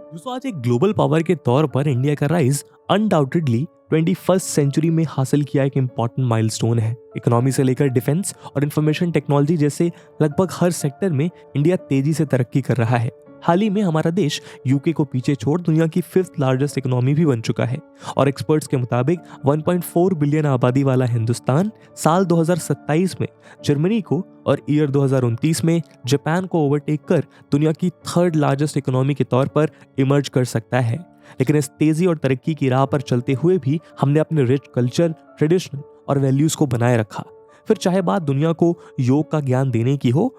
दोस्तों आज एक ग्लोबल पावर के तौर पर इंडिया का राइज अनडाउटेडली 21st सेंचुरी में हासिल किया एक इम्पॉर्टेंट माइलस्टोन है। इकोनॉमी से लेकर डिफेंस और इंफॉर्मेशन टेक्नोलॉजी जैसे लगभग हर सेक्टर में इंडिया तेजी से तरक्की कर रहा है। हाल ही में हमारा देश यूके को पीछे छोड़ दुनिया की 5th लार्जेस्ट इकोनॉमी भी बन चुका है और एक्सपर्ट्स के मुताबिक 1.4 बिलियन आबादी वाला हिंदुस्तान साल 2027 में जर्मनी को और ईयर 2029 में जापान को ओवरटेक कर दुनिया की 3rd लार्जेस्ट इकोनॉमी के तौर पर इमर्ज कर सकता है। लेकिन इस तेजी और तरक्की की राह पर चलते हुए भी हमने अपने रिच कल्चर, ट्रेडिशन और वैल्यूज को बनाए रखा। फिर चाहे बात दुनिया को योग का ज्ञान देने की हो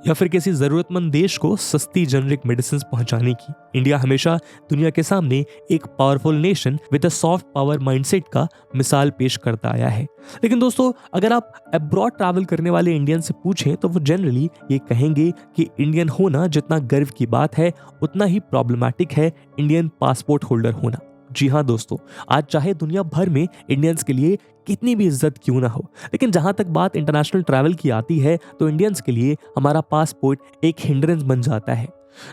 या फिर किसी जरूरतमंद देश को सस्ती जेनरिक मेडिसिन पहुंचाने की, इंडिया हमेशा दुनिया के सामने एक powerful nation with a soft power mindset का मिसाल पेश करता आया है। लेकिन दोस्तों अगर आप अब्रॉड ट्रैवल करने वाले इंडियन से पूछें तो वो जनरली ये कहेंगे कि इंडियन होना जितना गर्व की बात है उतना ही प्रॉब्लमैटिक है इंडियन पासपोर्ट होल्डर होना। जी हाँ दोस्तों, आज चाहे दुनिया भर में इंडियंस के लिए कितनी भी इज्जत क्यों ना हो, लेकिन जहां तक बात इंटरनेशनल ट्रैवल की आती है तो इंडियंस के लिए हमारा पासपोर्ट एक हिंड्रेंस बन जाता है।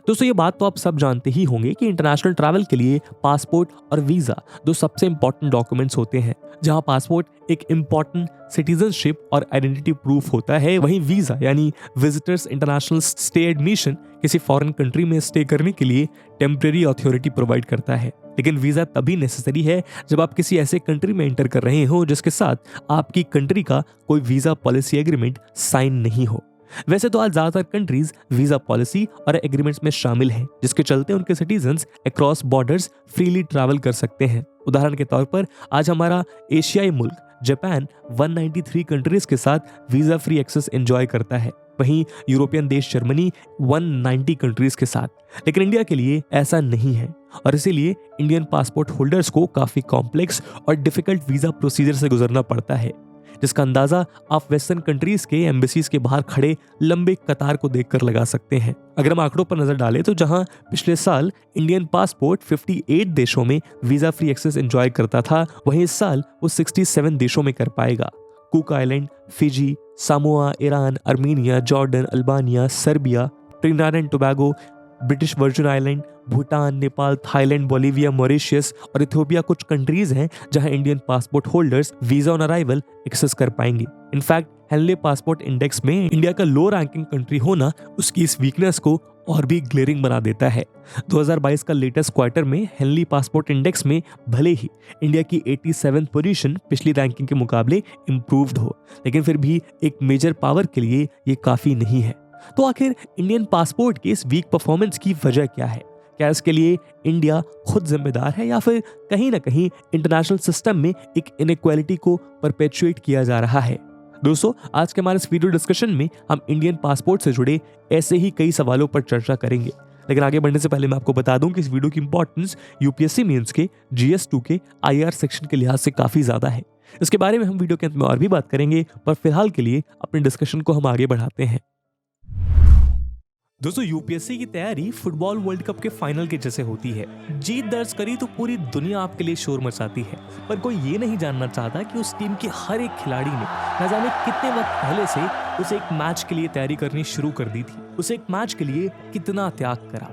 दोस्तों ये बात तो आप सब जानते ही होंगे कि इंटरनेशनल ट्रैवल के लिए पासपोर्ट और वीजा दो सबसे इंपॉर्टेंट डॉक्यूमेंट्स होते हैं। जहां पासपोर्ट एक इंपॉर्टेंट सिटीजनशिप और आइडेंटिटी प्रूफ होता है, वहीं वीजा यानी विजिटर्स इंटरनेशनल स्टे एडमिशन किसी फॉरेन कंट्री में स्टे करने के लिए टेम्परेरी अथॉरिटी प्रोवाइड करता है। लेकिन वीजा तभी नेसेसरी है जब आप किसी ऐसे कंट्री में एंटर कर रहे हो जिसके साथ आपकी कंट्री का कोई वीजा पॉलिसी एग्रीमेंट साइन नहीं हो। वैसे तो आज ज्यादातर कंट्रीज वीजा पॉलिसी और एग्रीमेंट्स में शामिल हैं, जिसके चलते उनके citizens across borders freely travel कर सकते हैं। उदाहरण के तौर पर आज हमारा एशियाई मुल्क जापान 193 कंट्रीज के साथ वीजा फ्री एक्सेस एंजॉय करता है, वहीं यूरोपियन देश जर्मनी 190 कंट्रीज के साथ। लेकिन इंडिया के लिए ऐसा नहीं है और इसीलिए इंडियन पासपोर्ट होल्डर्स को काफी कॉम्प्लेक्स और डिफिकल्ट वीजा प्रोसीजर से गुजरना पड़ता है, जिसका अंदाजा आप वेस्टर्न कंट्रीज के एम्बेसीज के बाहर खड़े लंबे कतार को देखकर लगा सकते हैं। अगर हम आंकड़ों पर नजर डालें तो जहां पिछले साल इंडियन पासपोर्ट 58 देशों में वीजा फ्री एक्सेस एंजॉय करता था, वहीं इस साल वो 67 देशों में कर पाएगा। Cook Island, Fiji, Samoa, Iran, Armenia, Jordan, Albania, Serbia, Trinidad and Tobago, British Virgin Island, Bhutan, Nepal, Thailand, Bolivia, Mauritius और इथियोपिया कुछ कंट्रीज हैं जहां Indian passport holders visa on arrival access कर पाएंगे। इनफैक्ट हेनले पासपोर्ट इंडेक्स में India का low ranking country होना उसकी इस वीकनेस को और भी ग्लेरिंग बना देता है। 2022 का लेटेस्ट क्वार्टर में हेनली पासपोर्ट इंडेक्स में भले ही इंडिया की 87th पोजीशन पिछली रैंकिंग के मुकाबले इंप्रूव्ड हो, लेकिन फिर भी एक मेजर पावर के लिए ये काफी नहीं है। तो आखिर इंडियन पासपोर्ट के इस वीक परफॉर्मेंस की वजह क्या है? क्या इसके लिए इंडिया खुद जिम्मेदार है या फिर कहीं ना कहीं इंटरनेशनल सिस्टम में एक इनइक्वालिटी को परपेचुएट किया जा रहा है? दोस्तों आज के हमारे इस वीडियो डिस्कशन में हम इंडियन पासपोर्ट से जुड़े ऐसे ही कई सवालों पर चर्चा करेंगे। लेकिन आगे बढ़ने से पहले मैं आपको बता दूं कि इस वीडियो की इंपॉर्टेंस यूपीएससी मेंस के GS2 के IR सेक्शन के लिहाज से काफी ज्यादा है। इसके बारे में हम वीडियो के अंत में और भी बात करेंगे, पर फिलहाल के लिए अपने डिस्कशन को हम आगे बढ़ाते हैं। दोस्तों यूपीएससी की तैयारी फुटबॉल वर्ल्ड कप के फाइनल के जैसे होती है। जीत दर्ज करी तो पूरी दुनिया आपके लिए शोर मचाती है, पर कोई ये नहीं जानना चाहता कि उस टीम के हर एक खिलाड़ी ने न जाने कितने वक्त पहले से उस एक मैच के लिए तैयारी करनी शुरू कर दी थी, उस एक मैच के लिए कितना त्याग करा।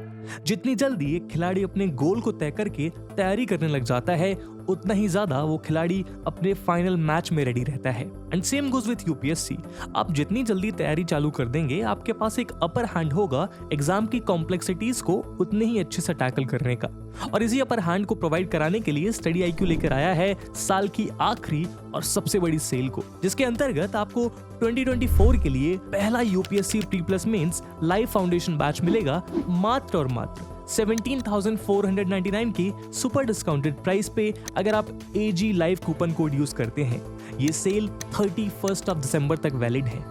जितनी जल्दी एक खिलाड़ी अपने गोल को तय करके तैयारी करने लग जाता है, उतना ही ज्यादा वो खिलाड़ी अपने फाइनल मैच में रेडी रहता है। And same goes with UPSC. आप जितनी जल्दी तैयारी चालू कर देंगे, आपके पास एक अपर हैंड होगा एग्जाम की कॉम्प्लेक्सिटीज को उतने ही अच्छे से टैकल करने का। और इसी अपर हैंड को प्रोवाइड कराने के लिए स्टडी IQ लेकर आया है साल की आखिरी और सबसे बड़ी सेल को, जिसके अंतर्गत आपको 2024 के लिए पहला UPSC pre plus mains live foundation batch मिलेगा मात्र और मात्र 17,499 की सुपर डिस्काउंटेड प्राइस पे, अगर आप AG live coupon code use करते हैं। ये सेल 31 दिसंबर तक वैलिड है।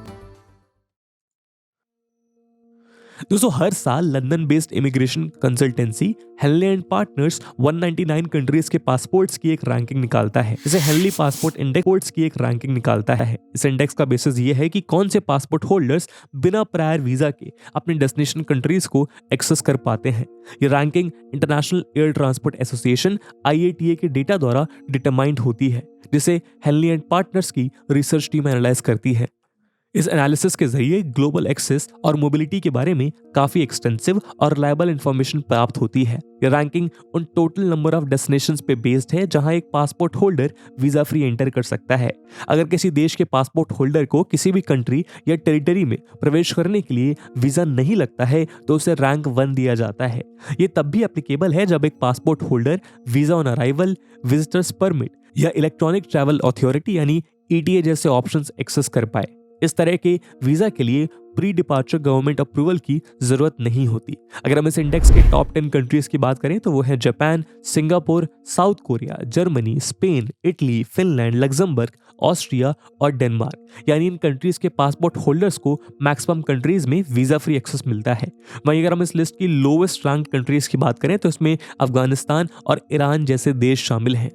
दोस्तों हर साल London based immigration consultancy Henley and partners 199 countries के पासपोर्ट्स की एक रैंकिंग निकालता है, जिसे हेनली पासपोर्ट इंडेक्स की एक रैंकिंग निकालता है। इस इंडेक्स का बेसिस ये है कि कौन से पासपोर्ट होल्डर्स बिना प्रायर वीजा के अपने डेस्टिनेशन कंट्रीज को एक्सेस कर पाते हैं। ये ranking international air transport association IATA के डेटा द्वारा डिटरमाइंड होती है, जिसे हेनली एंड पार्टनर्स की रिसर्च टीम एनालाइज करती है। इस एनालिसिस के जरिए ग्लोबल एक्सेस और मोबिलिटी के बारे में काफी एक्सटेंसिव और रिलायबल इंफॉर्मेशन प्राप्त होती है। ये रैंकिंग उन टोटल नंबर ऑफ डेस्टिनेशंस पे बेस्ड है जहां एक passport holder visa free enter कर सकता है। अगर किसी देश के पासपोर्ट होल्डर को किसी भी कंट्री या टेरिटरी में प्रवेश करने के लिए वीजा नहीं लगता है तो उसे रैंक 1 दिया जाता है। ये तब भी एप्लीकेबल है जब एक passport holder visa on arrival, visitors permit या इलेक्ट्रॉनिक ट्रैवल अथॉरिटी यानी ETA जैसे ऑप्शंस एक्सेस कर पाए। इस तरह के वीजा के लिए प्री डिपार्चर गवर्नमेंट अप्रूवल की जरूरत नहीं होती। अगर हम इस इंडेक्स के टॉप 10 कंट्रीज की बात करें तो वो है Japan, Singapore, south Korea, Germany, Spain, Italy, Finland, Luxembourg, Austria और डेनमार्क। यानी इन कंट्रीज के पासपोर्ट होल्डर्स को मैक्सिमम कंट्रीज में वीजा फ्री एक्सेस मिलता है। वहीं अगर हम इस लिस्ट की लोवेस्ट रैंक कंट्रीज की बात करें तो इसमें अफगानिस्तान और ईरान जैसे देश शामिल हैं।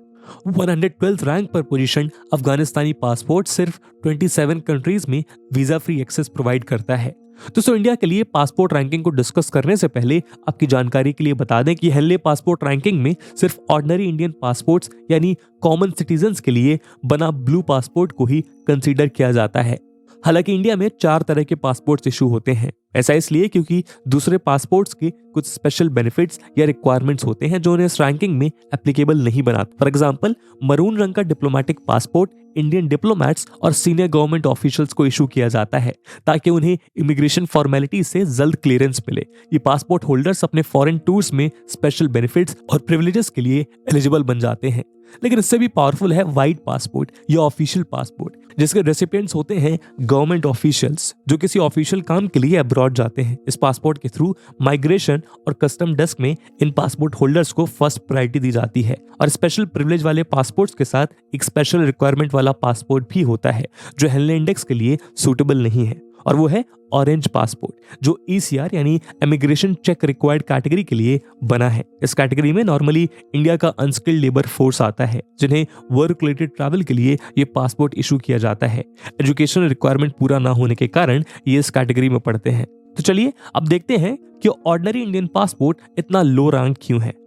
112th रैंक पर पोजीशन अफगानिस्तानी पासपोर्ट सिर्फ 27 कंट्रीज में वीजा फ्री एक्सेस प्रोवाइड करता है। दोस्तों, इंडिया के लिए पासपोर्ट रैंकिंग को डिस्कस करने से पहले आपकी जानकारी के लिए बता दें कि हेनले पासपोर्ट रैंकिंग में सिर्फ ऑर्डिनरी इंडियन पासपोर्ट्स यानी कॉमन सिटीजन्स के लिए बना ब्लू पासपोर्ट को ही कंसीडर किया जाता है। हालांकि इंडिया में 4 तरह के पासपोर्ट्स इशू होते हैं। ऐसा इसलिए क्योंकि दूसरे पासपोर्ट्स के कुछ स्पेशल बेनिफिट्स या रिक्वायरमेंट्स होते हैं जो उन्हें इस रैंकिंग में एप्लीकेबल नहीं बनाते। फॉर एग्जांपल, मरून रंग का डिप्लोमेटिक पासपोर्ट इंडियन डिप्लोमेट्स और सीनियर गवर्नमेंट ऑफिशियल्स को इशू किया जाता है ताकि उन्हें इमिग्रेशन फॉर्मेलिटी से जल्द क्लियरेंस मिले। ये पासपोर्ट होल्डर्स अपने फॉरेन टूर्स में स्पेशल बेनिफिट्स और प्रिविलेजेस के लिए एलिजिबल बन जाते हैं। लेकिन इससे भी पावरफुल है व्हाइट पासपोर्ट या ऑफिशियल पासपोर्ट, जिसके रेसिपिएंट्स होते हैं गवर्नमेंट ऑफिशियल्स जो किसी ऑफिशियल काम के लिए अब्रॉड जाते हैं। इस पासपोर्ट के थ्रू माइग्रेशन और कस्टम डेस्क में इन पासपोर्ट होल्डर्स को फर्स्ट प्रायोरिटी दी जाती है। और स्पेशल प्रिविलेज वाले पासपोर्ट्स के साथ एक स्पेशल रिक्वायरमेंट वाला पासपोर्ट भी होता है जो हेनले इंडेक्स के लिए सूटेबल नहीं है, और वो है ऑरेंज पासपोर्ट जो ECR यानी इमिग्रेशन चेक रिक्वायर्ड कैटेगरी के लिए बना है। इस कैटेगरी में नॉर्मली इंडिया का अनस्किल्ड लेबर फोर्स आता है जिन्हें वर्क रिलेटेड ट्रैवल के लिए ये पासपोर्ट इशू किया जाता है। एजुकेशनल रिक्वायरमेंट पूरा ना होने के कारण ये इस कैटेगरी में पड़ते हैं। तो चलिए अब देखते हैं कि ऑर्डिनरी इंडियन पासपोर्ट इतना लो रैंक क्यों है।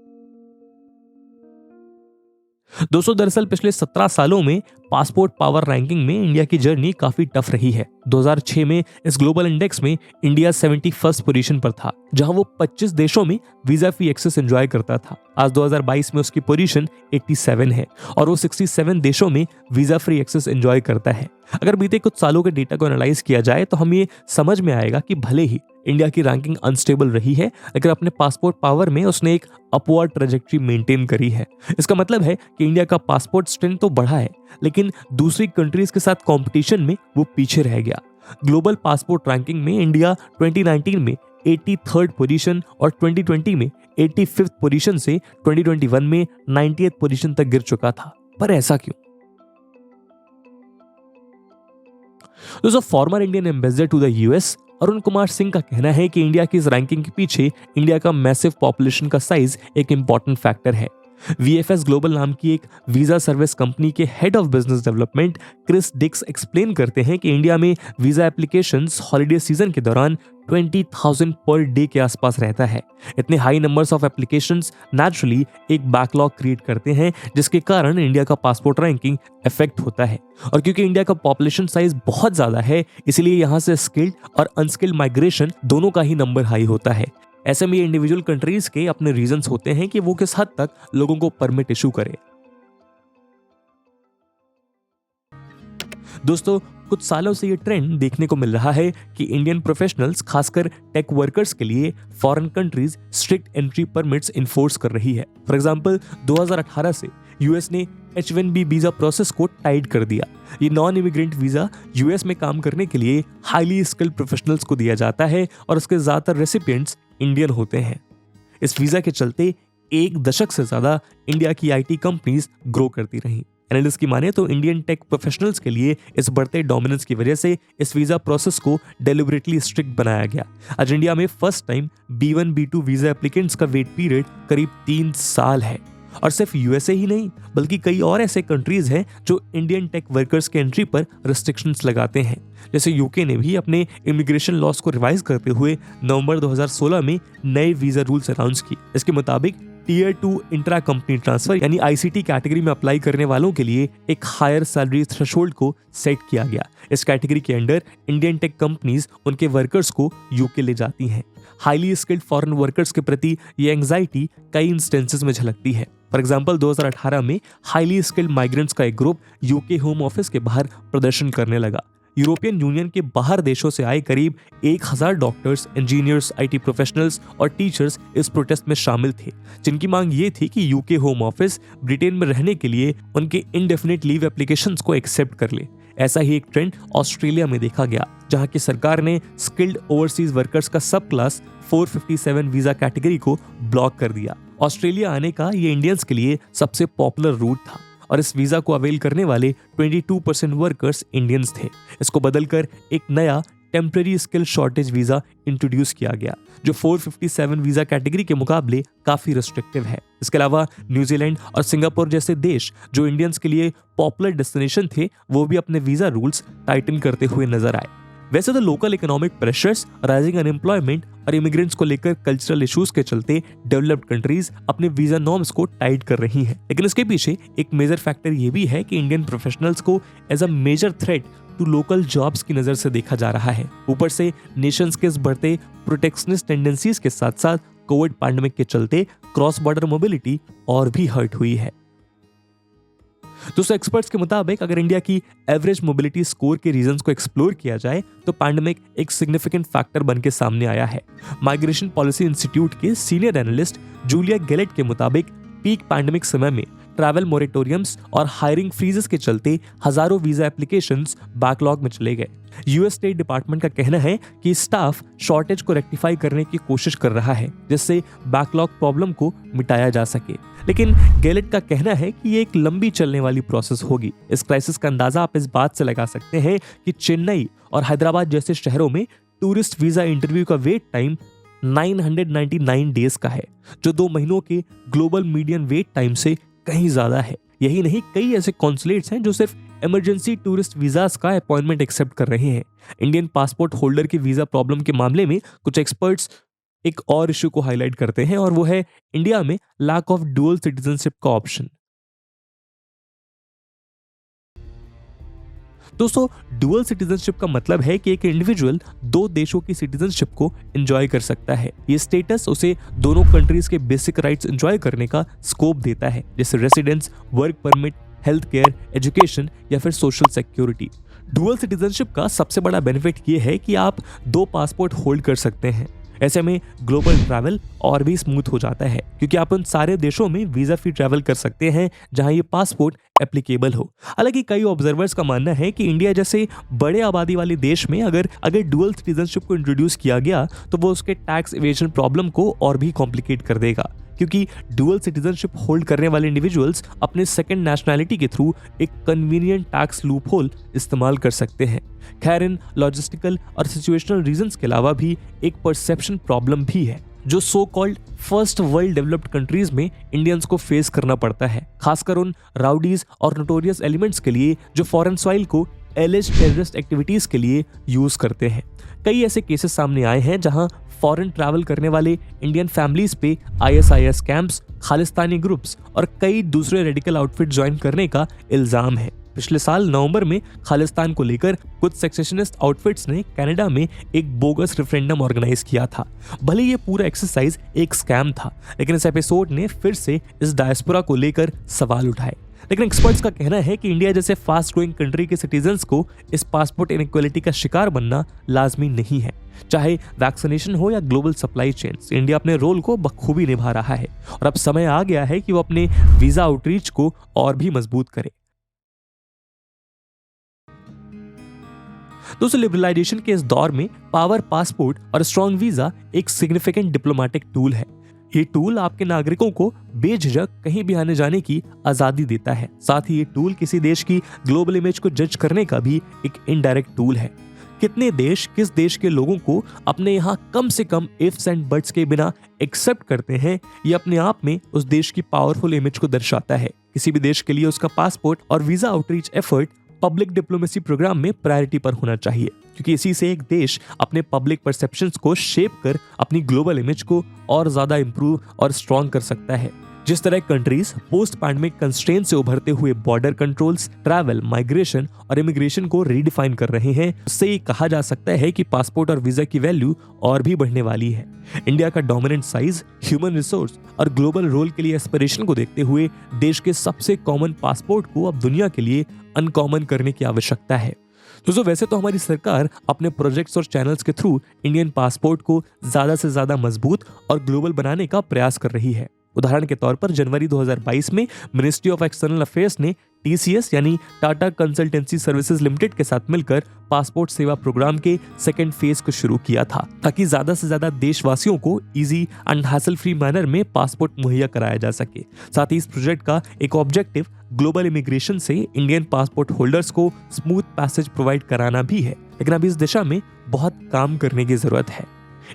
दोस्तों, दरअसल पिछले 17 सालों में पासपोर्ट पावर रैंकिंग में इंडिया की जर्नी काफी टफ रही है। 2006 में इस ग्लोबल इंडेक्स में इंडिया 71st पोजीशन पर था, जहां वो 25 देशों में वीजा फ्री एक्सेस एंजॉय करता था। आज 2022 में उसकी पोजीशन 87 है और वो 67 देशों में वीजा फ्री एक्सेस एंजॉय करता है। अगर बीते कुछ सालों के डेटा को एनालाइज किया जाए तो हम ये समझ में आएगा कि भले ही इंडिया की रैंकिंग अनस्टेबल रही है, लेकिन अपने पासपोर्ट पावर में उसने एक अपवर्ड ट्रैजेक्टरी मेंटेन करी है। इसका मतलब है कि इंडिया का पासपोर्ट स्ट्रेंथ तो बढ़ा है, लेकिन दूसरी कंट्रीज के साथ कंपटीशन में वो पीछे रह गया। ग्लोबल पासपोर्ट रैंकिंग में इंडिया 2019 में 83rd पोजीशन और 2020 में 85th पोजीशन से 2021 में 90th पोजीशन तक गिर चुका था। पर ऐसा क्यों? दोस्तों, former Indian ambassador to the US Arun Kumar Singh का कहना है कि इंडिया की इस रैंकिंग के पीछे इंडिया का मैसिव पॉपुलेशन का साइज एक इंपॉर्टेंट फैक्टर है। VFS ग्लोबल नाम की एक वीजा सर्विस कंपनी के head of business development Chris Dix explain करते हैं कि इंडिया में वीजा एप्लीकेशंस हॉलिडे सीजन के दौरान 20,000 पर डे के आसपास रहता है। इतने high numbers of applications naturally एक बैकलॉग क्रिएट करते हैं, जिसके कारण इंडिया का पासपोर्ट रैंकिंग इफेक्ट होता है। और क्योंकि इंडिया का पॉपुलेशन साइज बहुत ज्यादा है, इसलिए यहाँ से स्किल्ड और अनस्किल्ड माइग्रेशन दोनों का ही नंबर हाई होता है। ऐसे में ये इंडिविजुअल कंट्रीज के अपने रीजंस होते हैं कि वो किस हद तक लोगों को परमिट इशू करे। दोस्तों, कुछ सालों से ये ट्रेंड देखने को मिल रहा है कि इंडियन प्रोफेशनल्स, खासकर टेक वर्कर्स के लिए foreign countries strict entry permits enforce कर रही है। फॉर एग्जांपल, 2018 से यूएस ने H1B वीजा प्रोसेस को टाइट कर दिया। ये नॉन इमिग्रेंट वीजा यूएस में काम करने के लिए हाईली स्किल्ड प्रोफेशनल्स को दिया जाता है और उसके ज्यादातर रेसिपिएंट्स इंडियन होते हैं। इस वीजा के चलते 1 दशक से ज्यादा इंडिया की IT कंपनीज ग्रो करती रहीं। एनालिस्ट की माने तो इंडियन टेक प्रोफेशनल्स के लिए इस बढ़ते डोमिनेंस की वजह से इस वीजा प्रोसेस को डेलिबरेटली स्ट्रिक्ट बनाया गया। आज इंडिया में first time B1 B2 visa applicants का वेट पीरियड करीब 3 साल है। और सिर्फ यूएसए ही नहीं, बल्कि कई और ऐसे कंट्रीज हैं जो इंडियन टेक वर्कर्स के एंट्री पर रिस्ट्रिक्शंस लगाते हैं। जैसे यूके ने भी अपने इमिग्रेशन लॉस को रिवाइज करते हुए नवंबर 2016 में नए वीजा रूल्स अनाउंस किए। इसके मुताबिक टीयर 2 इंट्रा कंपनी ट्रांसफर यानी आईसीटी कैटेगरी में अप्लाई करने वालों के लिए एक हायर सैलरी थ्रेशोल्ड को सेट किया गया। इस कैटेगरी के अंडर इंडियन टेक कंपनीज उनके वर्कर्स को यूके ले जाती हैं। हाईली स्किल्ड फॉरेन वर्कर्स के प्रति ये एंग्जाइटी कई इंस्टेंसेस में झलकती है। फॉर एग्जांपल 2018 में हाईली स्किल्ड माइग्रेंट्स का एक ग्रुप यूके होम ऑफिस के बाहर प्रदर्शन करने लगा। यूरोपियन यूनियन के बाहर देशों से आए करीब 1000 डॉक्टर्स, इंजीनियर्स, आईटी प्रोफेशनल्स और टीचर्स इस प्रोटेस्ट में शामिल थे, जिनकी मांग ये थी कि यूके होम ऑफिस ब्रिटेन में रहने के लिए उनके इंडेफिनिट लीव एप्लीकेशंस को एक्सेप्ट कर ले। ऐसा ही एक ट्रेंड ऑस्ट्रेलिया में देखा गया, जहां की सरकार ने स्किल्ड ओवरसीज वर्कर्स का सब क्लास 457 वीजा कैटेगरी को ब्लॉक कर दिया। ऑस्ट्रेलिया आने का ये इंडियंस के लिए सबसे पॉपुलर रूट था और इस वीजा को अवेल करने वाले 22% वर्कर्स इंडियंस थे। इसको बदलकर एक नया temporary skill shortage visa introduce किया गया, जो 457 वीजा कैटेगरी के मुकाबले काफी रिस्ट्रिक्टिव है। इसके अलावा न्यूजीलैंड और सिंगापुर जैसे देश जो इंडियंस के लिए पॉपुलर डेस्टिनेशन थे, वो भी अपने वीजा रूल्स टाइटन करते हुए नजर आए। वैसे तो local economic pressures, rising unemployment और इमिग्रेंट्स को लेकर कल्चरल इश्यूज के चलते डेवलप्ड कंट्रीज अपने वीजा नॉर्म्स को टाइट कर रही हैं। लेकिन इसके पीछे एक मेजर फैक्टर ये भी है कि इंडियन प्रोफेशनल्स को as a major threat to local jobs की नजर से देखा जा रहा है। ऊपर से नेशंस के इस बढ़ते प्रोटेक्शनिस्ट टेंडेंसीज के साथ साथ कोविड पैंडेमिक के चलते क्रॉस बॉर्डर मोबिलिटी और भी हर्ट हुई है। दोस्तों, एक्सपर्ट्स के मुताबिक अगर इंडिया की एवरेज मोबिलिटी स्कोर के रीजंस को एक्सप्लोर किया जाए तो पैंडेमिक एक सिग्निफिकेंट फैक्टर बन के सामने आया है। माइग्रेशन पॉलिसी इंस्टीट्यूट के सीनियर एनालिस्ट जूलिया गेलेट के मुताबिक पीक पैंडेमिक समय में ट्रैवल मोरेटोरियम्स और हायरिंग फ्रीजेस के चलते हजारों वीजा एप्लीकेशंस बैकलॉग में चले गए। यूएस स्टेट डिपार्टमेंट का कहना है कि स्टाफ शॉर्टेज को रेक्टिफाई करने की कोशिश कर रहा है, जिससे बैकलॉग प्रॉब्लम को मिटाया जा सके। लेकिन गेलेट का कहना है कि ये एक लंबी चलने वाली प्रोसेस होगी। इस क्राइसिस का अंदाजा आप इस बात से लगा सकते हैं कि चेन्नई और हैदराबाद जैसे शहरों में टूरिस्ट वीजा इंटरव्यू का वेट टाइम 999 डेज का है, जो 2 महीनों के ग्लोबल मीडियन वेट टाइम से कहीं ज्यादा है। यही नहीं, कई ऐसे कॉन्सुलेट्स हैं जो सिर्फ इमरजेंसी टूरिस्ट वीजास का अपॉइंटमेंट एक्सेप्ट कर रहे हैं। इंडियन पासपोर्ट होल्डर की वीजा प्रॉब्लम के मामले में कुछ एक्सपर्ट्स एक और इश्यू को हाईलाइट करते हैं, और वो है इंडिया में लैक ऑफ डुअल सिटीजनशिप का ऑप्शन। दोस्तों, डुअल सिटीजनशिप का मतलब है कि एक इंडिविजुअल 2 देशों की सिटीजनशिप को एंजॉय कर सकता है। ये स्टेटस उसे दोनों कंट्रीज के बेसिक राइट्स एंजॉय करने का स्कोप देता है, जैसे residence, work permit, health care, education या फिर सोशल सिक्योरिटी। डुअल सिटीजनशिप का सबसे बड़ा बेनिफिट ये है कि आप 2 पासपोर्ट होल्ड कर सकते हैं। ऐसे में ग्लोबल ट्रैवल और भी स्मूथ हो जाता है, क्योंकि आप उन सारे देशों में वीजा फ्री ट्रैवल कर सकते हैं जहां ये पासपोर्ट एप्लीकेबल हो। हालांकि कई ऑब्जर्वर्स का मानना है कि इंडिया जैसे बड़े आबादी वाले देश में अगर डुअल सिटीजनशिप को इंट्रोड्यूस किया गया तो वो उसके टैक्स इवेजन प्रॉब्लम को और भी कॉम्प्लिकेट कर देगा, क्योंकि डुअल सिटीजनशिप होल्ड करने वाले इंडिविजुअल्स अपने सेकंड नेशनैलिटी के थ्रू एक कन्वीनियंट टैक्स लूप होल इस्तेमाल कर सकते हैं। खैर, इन लॉजिस्टिकल और सिचुएशनल रीजंस के अलावा भी एक परसेप्शन प्रॉब्लम भी है, जो so called first world developed countries में इंडियंस को फेस करना पड़ता है, खासकर उन राउडीज और नोटोरियस एलिमेंट्स के लिए जो फॉरेन सॉइल को एलिज टेररिस्ट एक्टिविटीज के लिए यूज करते हैं। कई ऐसे केसेस सामने आए हैं जहां फॉरेन ट्रैवल करने वाले इंडियन फैमिलीज पे ISIS कैंप्स, खालिस्तानी ग्रुप्स और कई दूसरे रेडिकल आउटफिट ज्वाइन करने का इल्जाम है। पिछले साल नवंबर में खालिस्तान को लेकर कुछ सेक्सेशनिस्ट आउटफिट्स ने कनाडा में एक बोगस रेफरेंडम ऑर्गेनाइज किया था। भले ये पूरा एक्सरसाइज एक स्कैम था, लेकिन इस एपिसोड ने फिर से इस डायस्पोरा को लेकर सवाल उठाए। लेकिन एक्सपर्ट्स का कहना है कि इंडिया जैसे फास्ट ग्रोइंग कंट्री के सिटीजन्स को इस पासपोर्ट इनइक्वालिटी का शिकार बनना लाजमी नहीं है। चाहे वैक्सीनेशन हो या ग्लोबल सप्लाई चेन्स, इंडिया अपने रोल को बखूबी निभा रहा है और अब समय आ गया है कि वो अपने वीजा आउटरीच को और भी मजबूत करे। दोस्तों, लिबरलाइजेशन के इस दौर में पावर पासपोर्ट और स्ट्रॉन्ग वीजा एक सिग्निफिकेंट डिप्लोमेटिक टूल है। ये टूल आपके नागरिकों को बेझिझक कहीं भी आने जाने की आजादी देता है। साथ ही ये टूल किसी देश की ग्लोबल इमेज को जज करने का भी एक इनडायरेक्ट टूल है। कितने देश किस देश के लोगों को अपने यहाँ कम से कम इफ्स एंड बट्स के बिना एक्सेप्ट करते हैं, ये अपने आप में उस देश की पावरफुल इमेज को दर्शाता है। किसी भी देश के लिए उसका पासपोर्ट और visa outreach effort public diplomacy program में प्रायोरिटी पर होना चाहिए, क्योंकि इसी से एक देश अपने पब्लिक परसेप्शंस को शेप कर अपनी ग्लोबल इमेज को और ज्यादा इंप्रूव और स्ट्रॉन्ग कर सकता है। जिस तरह कंट्रीज पोस्ट पैंडेमिक कंस्ट्रेंट से उभरते हुए बॉर्डर कंट्रोल्स, ट्रैवल, माइग्रेशन और इमिग्रेशन को रीडिफाइन कर रहे हैं, उससे ये कहा जा सकता है कि पासपोर्ट और वीजा की वैल्यू और भी बढ़ने वाली है। इंडिया का डोमिनेंट साइज, ह्यूमन रिसोर्स और ग्लोबल रोल के लिए एस्पिरेशन को देखते हुए देश के सबसे कॉमन पासपोर्ट को अब दुनिया के लिए अनकॉमन करने की आवश्यकता है। दोस्तों, वैसे तो हमारी सरकार अपने प्रोजेक्ट्स और चैनल्स के थ्रू इंडियन पासपोर्ट को ज्यादा से ज्यादा मजबूत और ग्लोबल बनाने का प्रयास कर रही है। उदाहरण के तौर पर जनवरी 2022 में मिनिस्ट्री ऑफ एक्सटर्नल अफेयर्स ने TCS यानी टाटा कंसल्टेंसी सर्विसेज लिमिटेड के साथ मिलकर पासपोर्ट सेवा प्रोग्राम के सेकेंड फेज को शुरू किया था, ताकि ज्यादा से ज्यादा देशवासियों को easy and hassle free manner में पासपोर्ट मुहैया कराया जा सके। साथ ही इस प्रोजेक्ट का एक ऑब्जेक्टिव ग्लोबल इमिग्रेशन से इंडियन पासपोर्ट होल्डर्स को स्मूथ पैसेज प्रोवाइड कराना भी है, लेकिन अभी इस दिशा में बहुत काम करने की जरूरत है।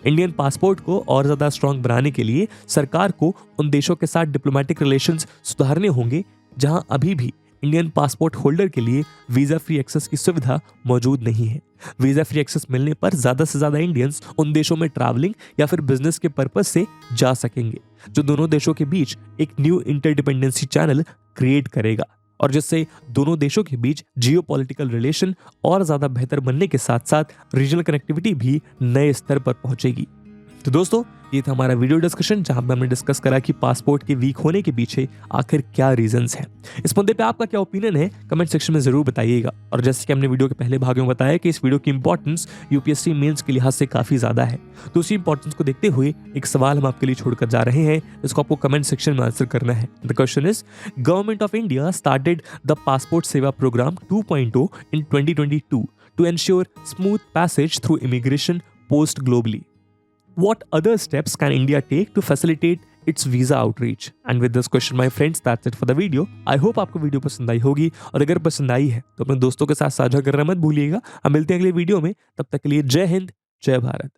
इंडियन पासपोर्ट को और ज्यादा स्ट्रॉन्ग बनाने के लिए सरकार को उन देशों के साथ डिप्लोमेटिक रिलेशंस सुधारने होंगे जहां अभी भी इंडियन पासपोर्ट होल्डर के लिए वीजा फ्री एक्सेस की सुविधा मौजूद नहीं है। वीजा फ्री एक्सेस मिलने पर ज्यादा से ज्यादा इंडियंस उन देशों में ट्रैवलिंग या फिर बिजनेस के पर्पज से जा सकेंगे, जो दोनों देशों के बीच एक न्यू इंटरडिपेंडेंसी चैनल क्रिएट करेगा और जिससे दोनों देशों के बीच जियोपॉलिटिकल रिलेशन और ज्यादा बेहतर बनने के साथ साथ रीजनल कनेक्टिविटी भी नए स्तर पर पहुंचेगी। तो दोस्तों, ये था हमारा वीडियो डिस्कशन, जहां पे हमने डिस्कस करा कि पासपोर्ट के वीक होने के पीछे आखिर क्या रीजंस हैं। इस मुद्दे पे आपका क्या ओपिनियन है, कमेंट सेक्शन में जरूर बताइएगा। और जैसे कि हमने वीडियो के पहले भाग में बताया कि इस वीडियो की इंपॉर्टेंस यूपीएससी मेंस के लिहाज से काफी ज्यादा है, तो उसी इंपॉर्टेंस को देखते हुए एक सवाल हम आपके लिए छोड़कर जा रहे हैं, इसको आपको कमेंट सेक्शन में आंसर करना है। The question is, government of India started the passport सेवा programme 2.0 in 2022 to ensure smooth passage through immigration post globally. What other steps can India take to facilitate its visa outreach? And with this question, my friends, that's it for the video. I hope आपको video पसंद आई होगी, और अगर पसंद आई है तो अपने दोस्तों के साथ साझा करना मत भूलिएगा। हम मिलते हैं अगले वीडियो में, तब तक के लिए जय हिंद, जय भारत।